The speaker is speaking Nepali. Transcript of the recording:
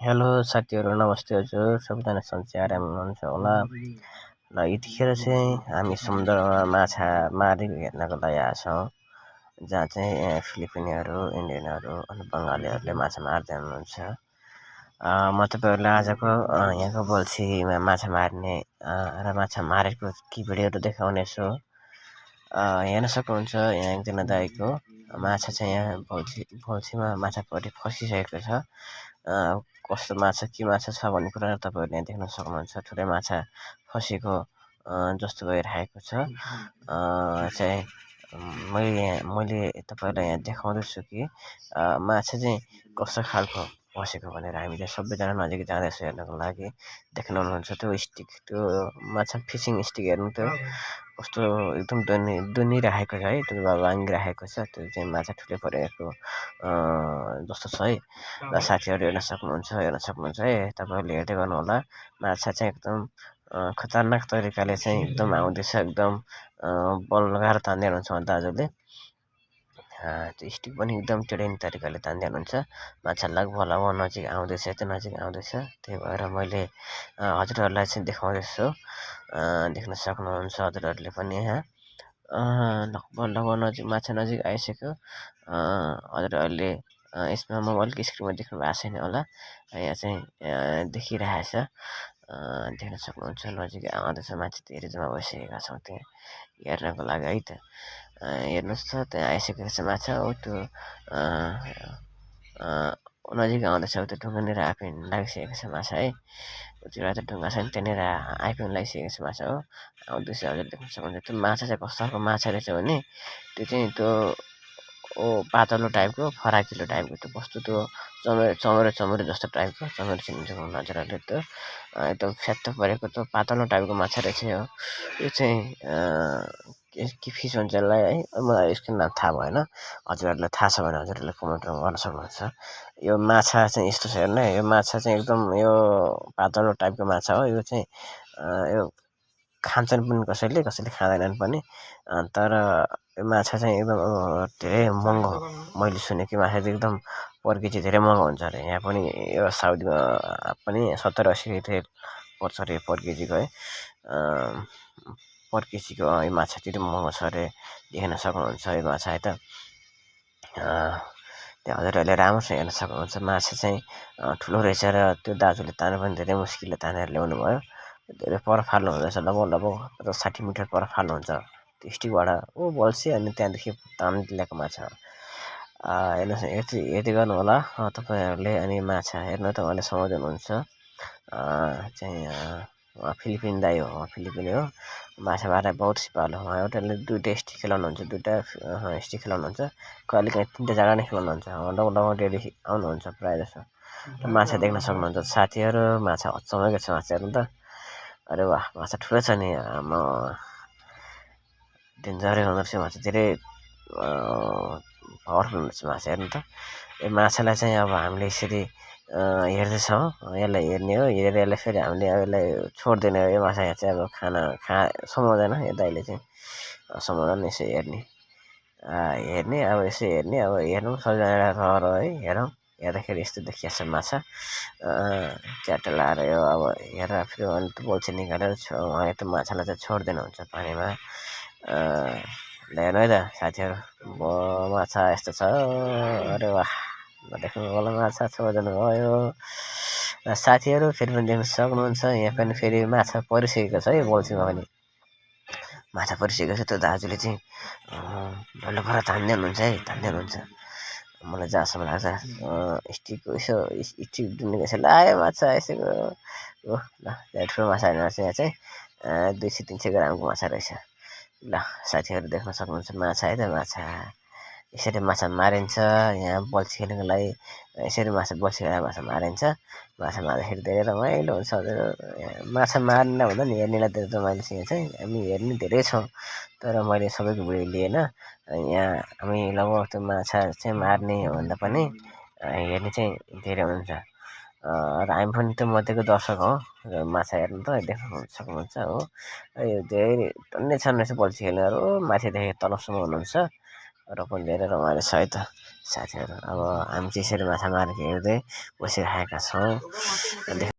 हेलो साथीहरू, नमस्ते हजुर। सबैजना सन्चै आराम हुनुहुन्छ होला। र यतिखेर चाहिँ हामी समुद्रमा माछा मारेको हेर्नको लागि आएको छौँ, जहाँ चाहिँ फिलिपिनीहरू, इन्डियनहरू अनि बङ्गालीहरूले माछा मार्दै हुनुहुन्छ। म तपाईँहरूलाई आजको यहाँको बल्छीमा माछा मार्ने र माछा मारेको के भिडियोहरू देखाउनेछु। हेर्न सक्नुहुन्छ, यहाँ एकजना दाइको माछा चाहिँ यहाँ बल्छीमा माछा फसिसकेको छ। कस्तो माछा के माछा छ भन्ने कुरा तपाईँहरूले यहाँ देख्न सक्नुहुन्छ। ठुलै माछा फसेको जस्तो भइरहेको छ। चाहिँ मैले तपाईँहरूलाई यहाँ देखाउँदैछु कि माछा चाहिँ कस्तो खालको फसेको भनेर। हामीले सबैजना नजिक जाँदैछौँ हेर्नको लागि। देख्नुहुन्छ त्यो स्टिक, त्यो माछा फिसिङ स्टिक हेर्नु त्यो कस्तो एकदम दुनिरहेको छ है, त्यो भाङ्गिरहेको छ। त्यो चाहिँ माछा ठुलै परेको जस्तो छ है। र साथीहरू हेर्न सक्नुहुन्छ है, तपाईँहरूले हेर्दै गर्नु होला। माछा चाहिँ एकदम खतरनाक तरिकाले चाहिँ एकदम आउँदैछ, एकदम बल लगाएर तान्दै हुनुहुन्छ दाजुले। त्यो स्टिक पनि एकदम टेढिने तरिकाले तान्दै हुनुहुन्छ। माछा लगभग नजिक आउँदैछ, यति नजिक आउँदैछ। त्यही भएर मैले हजुरहरूलाई चाहिँ देखाउँदैछु। देख्न सक्नुहुन्छ हजुरहरूले पनि यहाँ लगभग नजिक माछा नजिक आइसक्यो। हजुरहरूले यसमा मोबाइलको स्क्रिनमा देख्नु भएको छैन होला। यहाँ चाहिँ देखिरहेछ, देख्न सक्नुहुन्छ। नजिक आउँदैछ, मान्छे धेरै जम्मा भइसकेका छौँ त्यहाँ हेर्नको लागि है त। हेर्नुहोस् त, त्यहाँ आइसकेको छ माछा। हो त्यो नजिक आउँदैछ, त्यो ढुङ्गानिर आइपुग्न लागिसकेको छ माछा है। त्यो त ढुङ्गा छ नि, त्यहाँनिर आइपुग्न लागिसकेको छ माछा हो। आउँदैछ, हजुर देख्न सक्नुहुन्छ। त्यो माछा चाहिँ कस्तो खालको माछा रहेछ भने त्यो चाहिँ त्यो पातलो टाइपको, फराकिलो टाइपको, त्यो कस्तो त्यो चमरे जस्तो टाइपको, चमरे चिन्छ हजुरहरूले। त्यो एकदम फ्यात्त परेको त्यो पातलो टाइपको माछा रहेछ यो। यो चाहिँ के फिस भन्छ यसलाई है, मलाई यसको नाम थाहा भएन। हजुरहरूलाई थाहा छ भने हजुरहरूले कमेन्टमा गर्न सक्नुहुन्छ। यो माछा चाहिँ यस्तो छ हेर्नु है। यो माछा चाहिँ एकदम यो पातलो टाइपको माछा हो। यो चाहिँ यो खान्छन् पनि कसैले खाँदैनन् पनि। तर यो माछा चाहिँ एकदम धेरै महँगो। मैले सुनेको माछा चाहिँ एकदम पर केजी धेरै महँगो हुन्छ अरे। यहाँ पनि यो साउदीमा पनि 70-80 रुपियाँ पर्छ अरे पर केजीको है। पर केजीको यो माछा चाहिँ महँगो छ अरे। देख्न सक्नुहुन्छ यो माछा है त। त्यहाँ हजुरहरूले राम्रोसँग हेर्न सक्नुहुन्छ। माछा चाहिँ ठुलो रहेछ र त्यो दाजुले तान्नु पनि धेरै मुस्किलले तानेर ल्याउनु भयो। धेरै पर फाल्नु हुँदैछ, लगभग 50-60 मिटर पर फाल्नुहुन्छ त्यो स्टिकबाट। बल्छी अनि त्यहाँदेखि तान्दै ल्याएको माछा। हेर्नुहोस्, यति गर्नु होला तपाईँहरूले। अनि माछा हेर्नु त उहाँले समाउँदै हुनुहुन्छ। चाहिँ फिलिपिन दाइ हो, फिलिपिन हो। माछा मार्दा बहुत सिपालु हो। एउटाले 2टा स्टिक खेलाउनुहुन्छ, 2टा स्टिक खेलाउनुहुन्छ। कहिलेकाहीँ 3टा जाडा नै खेलाउनुहुन्छ। लगभग डेली आउनुहुन्छ प्रायः जस्तो। माछा देख्न सक्नुहुन्छ साथीहरू। माछा अचम्मैको छ माछा हेर्नु त। अरे वाह, माछा ठुलो छ नि। डेन्जरै हुँदो रहेछ माछा, धेरै पावरफुल हुँदो रहेछ माछा हेर्नु त। यो माछालाई चाहिँ अब हामीले यसरी हेर्दैछौँ, यसलाई हेर्ने हो। हेरेर यसलाई फेरि हामीले यसलाई छोड्दैन। यो माछा यहाँ चाहिँ अब समाउँदैन यो दाइले चाहिँ, समाउँदैन। यसो हेर्ने अब यसो हेर्ने, अब हेर्नु सबैजना रहर है। हेर्दाखेरि यस्तो देखिएछ माछा। च्याट्ट लाएर यो अब हेरेर फेरि अनि त बल्छी निकालेर उहाँले त माछालाई चाहिँ छोड्दैन हुन्छ पानीमा। हेर्नु है त साथीहरू, माछा यस्तो छ। अरे वाह, देख्नु होला माछा छोडिदिनु भयो। साथीहरू फेरि पनि देख्न सक्नुहुन्छ, यहाँ पनि फेरि माछा परिसकेको छ है बल्छीमा पनि। माछा परिसकेको छ। त्यो दाजुले चाहिँ डल्लो तान्दै हुनुहुन्छ है, तान्दै हुनुहुन्छ। मलाई जहाँसम्म लाग्छ स्टिक यसो स्टिक डुल्नेको छ। आयो माछा आइसक्यो। ल, ठुलो माछा होइन, यहाँ चाहिँ 200-300 ग्रामको माछा रहेछ। ल साथीहरू देख्न सक्नुहुन्छ माछा है त। माछा यसरी माछा मारिन्छ यहाँ बल्छी खेल्नको लागि। यसरी बल्छी खेलेर माछा मारिन्छ। माछा मार्दाखेरि धेरै रमाइलो हुन्छ। माछा मार्ने भन्दा नि हेर्नेलाई धेरै रमाइलो छ। यहाँ चाहिँ हामी हेर्ने धेरै छौँ, तर मैले सबैको भिडियो लिएन। यहाँ हामी लगभग त्यो माछा चाहिँ मार्ने भन्दा पनि हेर्ने चाहिँ धेरै हुन्छ। र हामी पनि त्यो मध्येको दर्शक हो। माछा हेर्नु त देख्न सक्नुहुन्छ हो। यो धेरै टन्नै छन् रहेछ बल्छी खेल्नेहरू। माथिदेखि तलसम्म हुनुहुन्छ। र पनि धेरै रमाइलो छ है त साथीहरू। अब हामी चाहिँ यसरी माछा मारेको हेर्दै बसिरहेका छौँ।